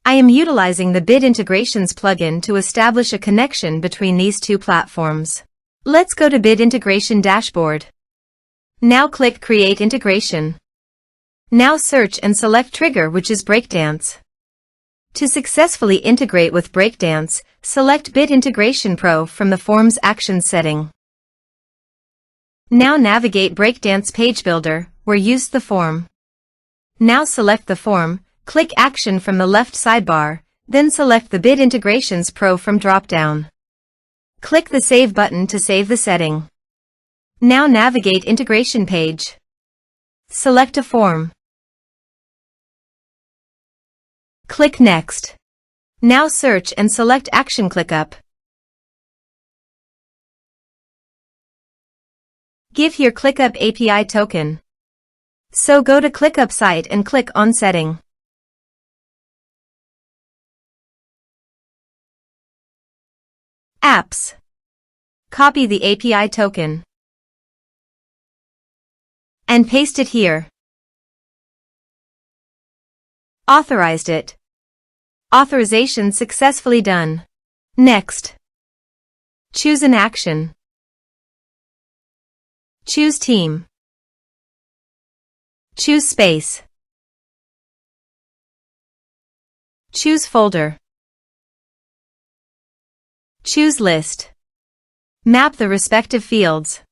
I am utilizing the Bit Integrations plugin to establish a connection between these two platforms. Let's go to Bit Integration Dashboard. Now click Create Integration. Now search and select Trigger, which is Breakdance. To successfully integrate with Breakdance, select Bit Integration Pro from the Forms Actions setting. Now navigate Breakdance Page Builder, where use the form. Now select the form, click Action from the left sidebar, then select the Bit Integrations Pro from drop-down. Click the Save button to save the setting. Now navigate Integration Page. Select a form. Click Next. Now search and select Action ClickUp. Give here ClickUp API token. So go to ClickUp site and click on Setting. Apps. Copy the API token and paste it here. Authorized it. Authorization successfully done. Next. Choose an action. Choose team. Choose space. Choose folder. Choose list. Map the respective fields.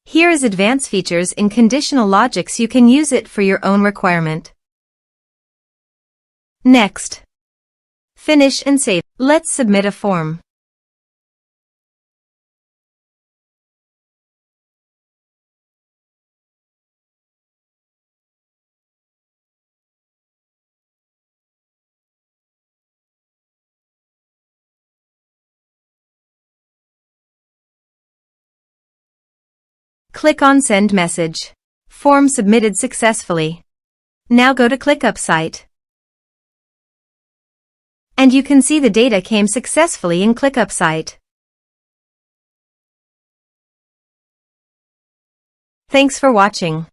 Here is advanced features in conditional logics. You can use it for your own requirement. Next. Finish and save. Let's submit a form. Click on Send Message. Form submitted successfully. Now go to ClickUp site. And you can see the data came successfully in ClickUp site. Thanks for watching.